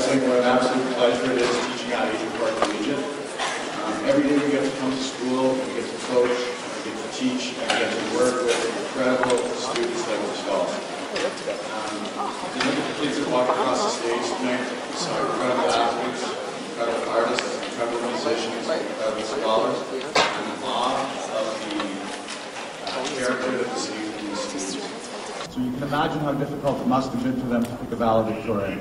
saying what an absolute pleasure it is teaching at Agincourt Collegiate. Every day we get to come to school, we get to coach, we get to teach, and we get to work with incredible students like yourself. You look at the kids that walk across the stage tonight, we saw incredible athletes, incredible artists, incredible musicians, incredible scholars. I'm in awe of the character that the city of these students. So you can imagine how difficult it must have been for them to pick a valedictorian.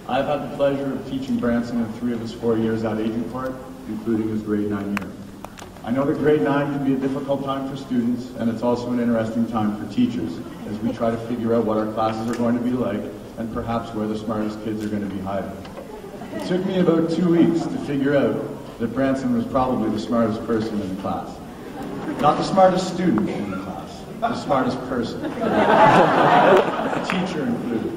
I've had the pleasure of teaching Branson in 3 of his 4 years at Agincourt, including his grade 9 year. I know that grade 9 can be a difficult time for students, and it's also an interesting time for teachers, as we try to figure out what our classes are going to be like, and perhaps where the smartest kids are going to be hiding. It took me about 2 weeks to figure out that Branson was probably the smartest person in the class. Not the smartest student in the class, the smartest person. The teacher included.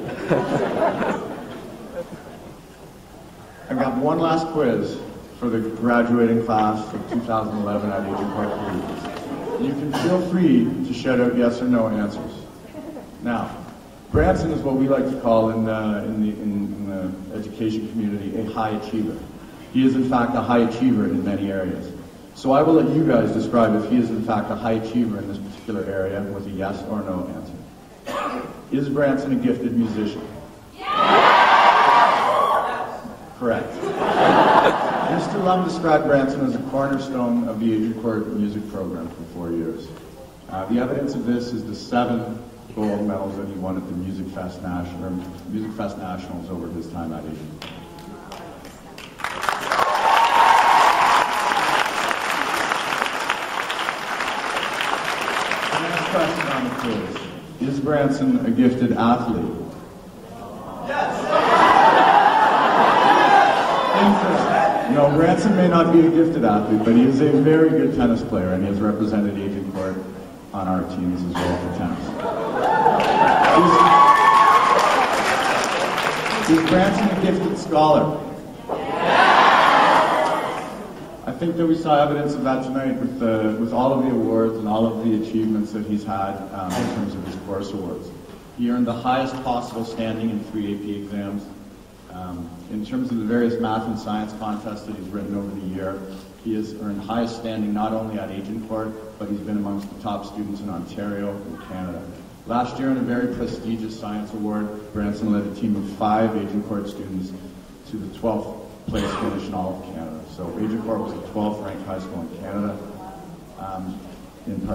I've got one last quiz for the graduating class of 2011 at Agincourt Collegiate. You can feel free to shout out yes or no answers. Now, Branson is what we like to call in the education community a high achiever. He is in fact a high achiever in many areas. So I will let you guys describe if he is in fact a high achiever in this particular area with a yes or no answer. Is Branson a gifted musician? Correct. Mr. Lum described Branson as a cornerstone of the Agincourt music program for 4 years. The evidence of this is the 7 gold medals that he won at the Music Fest Nationals over his time at Agincourt. The next question on the quiz. Is Branson a gifted athlete? No, Branson may not be a gifted athlete, but he is a very good tennis player, and he has represented Agincourt on our teams as well for tennis. Is Branson a gifted scholar? I think that we saw evidence of that tonight with all of the awards and all of the achievements that he's had in terms of his course awards. He earned the highest possible standing in 3 AP exams. In terms of the various math and science contests that he's written over the year, he has earned highest standing not only at Agincourt, but he's been amongst the top students in Ontario and Canada. Last year, in a very prestigious science award, Branson led a team of 5 Agincourt students to the 12th place finish in all of Canada. So Agincourt was the 12th ranked high school in Canada, in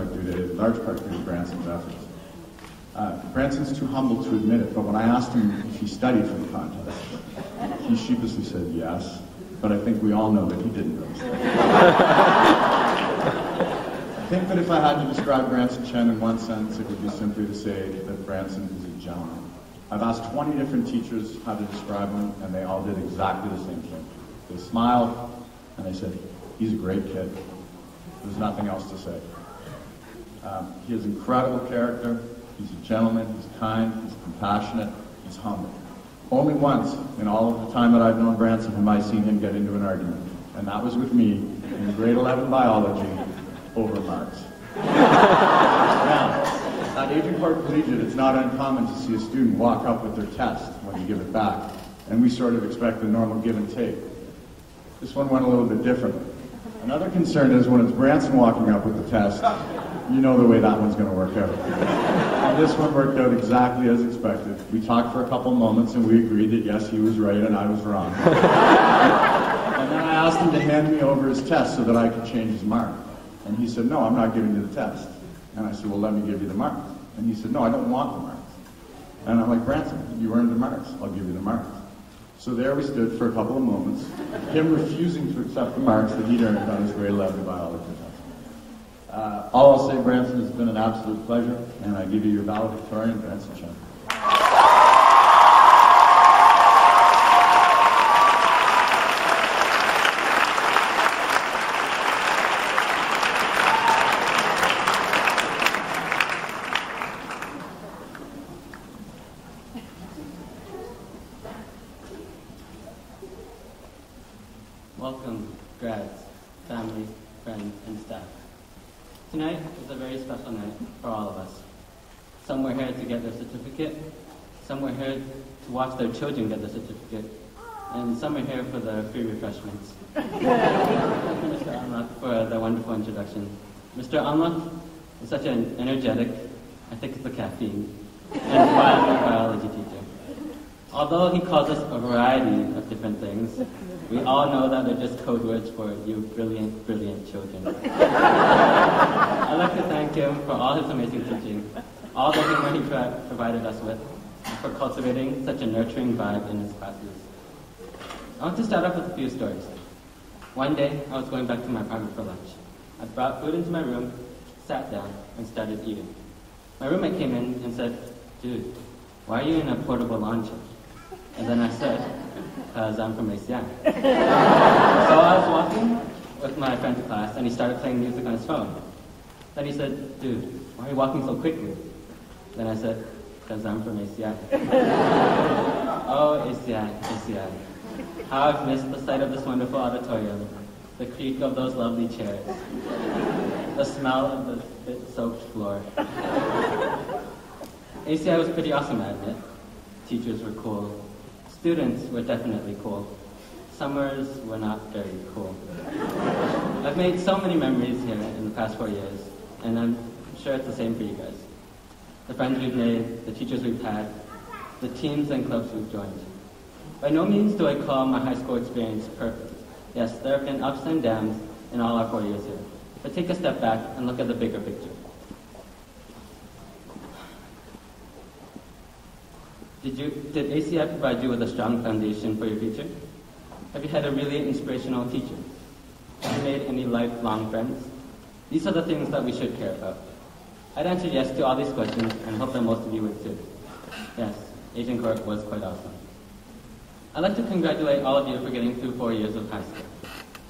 large part due to Branson's efforts. Branson's too humble to admit it, but when I asked him if he studied for the contest, he sheepishly said yes, but I think we all know that he didn't really study. I think that if I had to describe Branson Chen in one sentence, it would be simply to say that Branson is a gentleman. I've asked 20 different teachers how to describe him, and they all did exactly the same thing. They smiled, and they said, he's a great kid. There's nothing else to say. He has incredible character. He's a gentleman, he's kind, he's compassionate, he's humble. Only once in all of the time that I've known Branson have I seen him get into an argument, and that was with me in grade 11 biology over marks. Now, at Agincourt Collegiate, it's not uncommon to see a student walk up with their test when you give it back, and we sort of expect a normal give and take. This one went a little bit differently. Another concern is when it's Branson walking up with the test, you know the way that one's going to work out. And this one worked out exactly as expected. We talked for a couple moments and we agreed that yes, he was right and I was wrong. And then I asked him to hand me over his test so that I could change his mark. And he said, no, I'm not giving you the test. And I said, well, let me give you the marks. And he said, no, I don't want the marks. And I'm like, Branson, you earned the marks. I'll give you the marks. So there we stood for a couple of moments, him refusing to accept the marks that he'd earned on his grade 11 biology test. All I'll say, Branson, it's been an absolute pleasure, and I give you your valedictorian, Branson Chen. Welcome, grads, family, friends, and staff. Tonight is a very special night for all of us. Some were here to get their certificate, some were here to watch their children get their certificate, and some are here for the free refreshments. Thank you, Mr. Unlock, for the wonderful introduction. Mr. Unlock is such an energetic, I think it's the caffeine, and violent biology teacher. Although he calls us a variety of different things, we all know that they're just code words for you brilliant, brilliant children. I'd like to thank him for all his amazing teaching, all the humor he provided us with, and for cultivating such a nurturing vibe in his classes. I want to start off with a few stories. One day, I was going back to my apartment for lunch. I brought food into my room, sat down, and started eating. My roommate came in and said, "Dude, why are you in a portable lawn chair?" And then I said, "Because I'm from ACI." So I was walking with my friend to class, and he started playing music on his phone. Then he said, "Dude, why are you walking so quickly?" Then I said, "Because I'm from ACI." Oh, ACI, ACI. How I've missed the sight of this wonderful auditorium, the creak of those lovely chairs, the smell of the soaked floor. ACI was pretty awesome, I admit. Teachers were cool. Students were definitely cool. Summers were not very cool. I've made so many memories here in the past 4 years, and I'm sure it's the same for you guys. The friends we've made, the teachers we've had, the teams and clubs we've joined. By no means do I call my high school experience perfect. Yes, there have been ups and downs in all our 4 years here. But take a step back and look at the bigger picture. Did ACI provide you with a strong foundation for your future? Have you had a really inspirational teacher? Have you made any lifelong friends? These are the things that we should care about. I'd answer yes to all these questions and hope that most of you would too. Yes, Agincourt was quite awesome. I'd like to congratulate all of you for getting through 4 years of high school.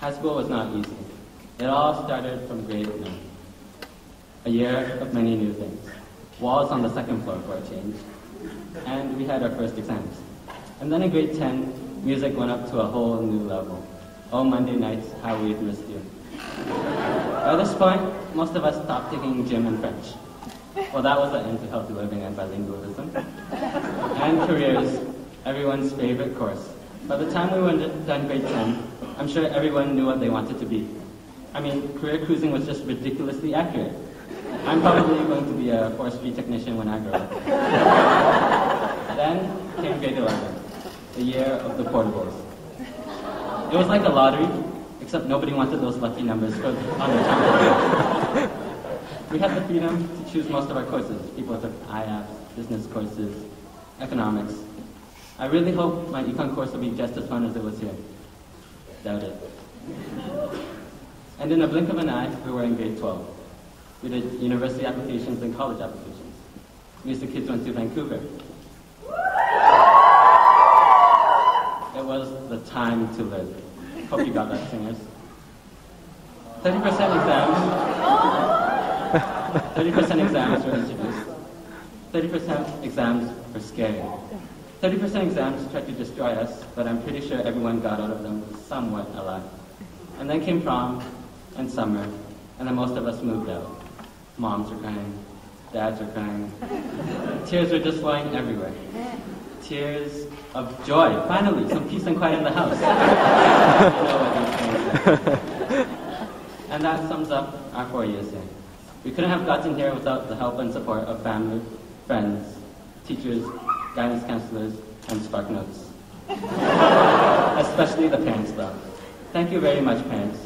High school was not easy. It all started from grade 9. A year of many new things. Walls on the second floor for a change. And we had our first exams. And then in grade 10, music went up to a whole new level. Oh, Monday nights, how we've missed you. By this point, most of us stopped taking gym and French. Well, that was the end to healthy living and bilingualism. And careers, everyone's favorite course. By the time we were done grade 10, I'm sure everyone knew what they wanted to be. I mean, career cruising was just ridiculously accurate. I'm probably going to be a forestry technician when I grow up. Then came grade 11, the year of the portables. It was like a lottery, except nobody wanted those lucky numbers on their timetable. We had the freedom to choose most of our courses. People took IAPs, business courses, economics. I really hope my econ course will be just as fun as it was here. Doubt it. And in a blink of an eye, we were in grade 12. We did university applications and college applications. Music kids went to Vancouver. It was the time to live. Hope you got that, singers. 30% exams were introduced. 30% exams were scary. 30% exams tried to destroy us, but I'm pretty sure everyone got out of them somewhat alive. And then came prom and summer, and then most of us moved out. Moms were crying, dads were crying. Tears were just flowing everywhere. Tears of joy. Finally, some peace and quiet in the house. And that sums up our 4 years here. We couldn't have gotten here without the help and support of family, friends, teachers, guidance counselors, and Spark Notes. Especially the parents, though. Thank you very much, parents.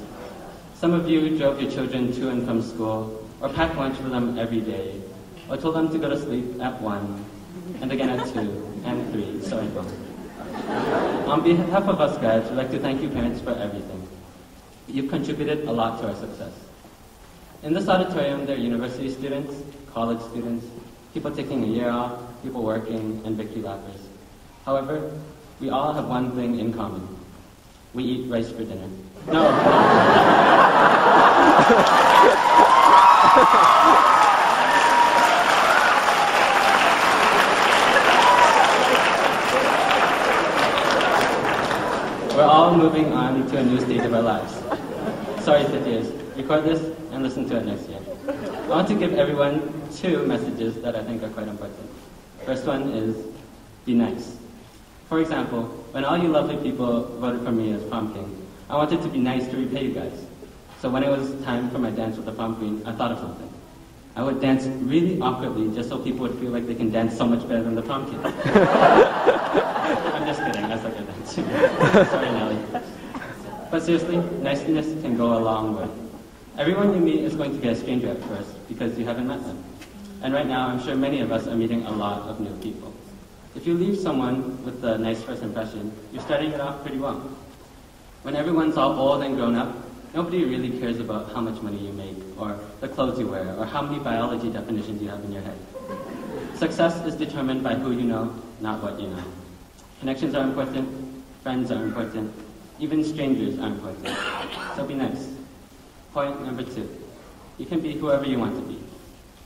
Some of you drove your children to and from school, or packed lunch for them every day, or told them to go to sleep at 1, and again at 2, and 3, so on. On behalf of us grads, we'd like to thank you parents for everything. You've contributed a lot to our success. In this auditorium, there are university students, college students, people taking a year off, people working, and victory lappers. However, we all have one thing in common. We eat rice for dinner. No. We're all moving on to a new stage of our lives. Sorry, 5th years. Record this and listen to it next year. I want to give everyone 2 messages that I think are quite important. First one is, be nice. For example, when all you lovely people voted for me as prom king, I wanted to be nice to repay you guys. So when it was time for my dance with the prom queen, I thought of something. I would dance really awkwardly just so people would feel like they can dance so much better than the prom king. I'm just kidding, I suck at dancing. Sorry, Nelly. But seriously, niceness can go a long way. Everyone you meet is going to be a stranger at first because you haven't met them. And right now, I'm sure many of us are meeting a lot of new people. If you leave someone with a nice first impression, you're starting it off pretty well. When everyone's all old and grown up, nobody really cares about how much money you make, or the clothes you wear, or how many biology definitions you have in your head. Success is determined by who you know, not what you know. Connections are important, friends are important, even strangers are important. So be nice. Point number 2. You can be whoever you want to be.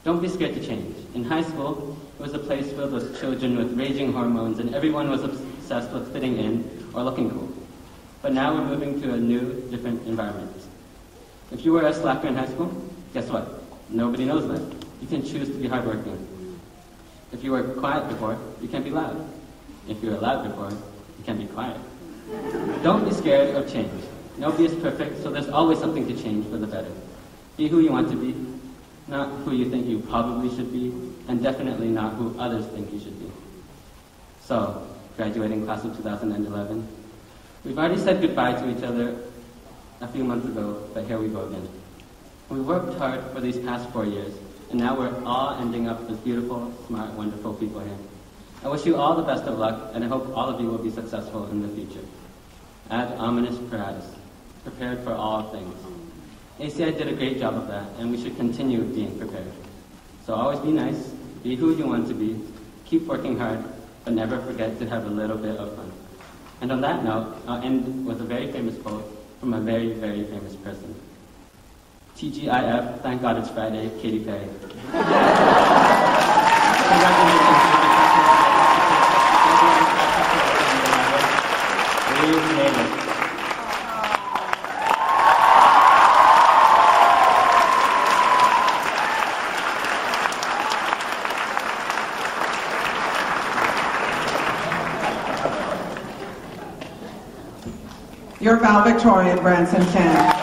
Don't be scared to change. In high school, it was a place filled with children with raging hormones, and everyone was obsessed with fitting in or looking cool. But now we're moving to a new, different environment. If you were a slacker in high school, guess what? Nobody knows that. You can choose to be hardworking. If you were quiet before, you can be loud. If you were loud before, you can be quiet. Don't be scared of change. Nobody is perfect, so there's always something to change for the better. Be who you want to be, not who you think you probably should be, and definitely not who others think you should be. So, graduating class of 2011, we've already said goodbye to each other a few months ago, but here we go again. We worked hard for these past 4 years, and now we're all ending up as beautiful, smart, wonderful people here. I wish you all the best of luck, and I hope all of you will be successful in the future. Ad ominous prize, prepared for all things. ACI did a great job of that, and we should continue being prepared. So always be nice, be who you want to be, keep working hard, but never forget to have a little bit of fun. And on that note, I'll end with a very famous quote from a very, very famous person. TGIF, thank God it's Friday, Katy Perry. Congratulations. We made it. Your valedictorian, Branson Chen.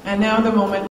And now the moment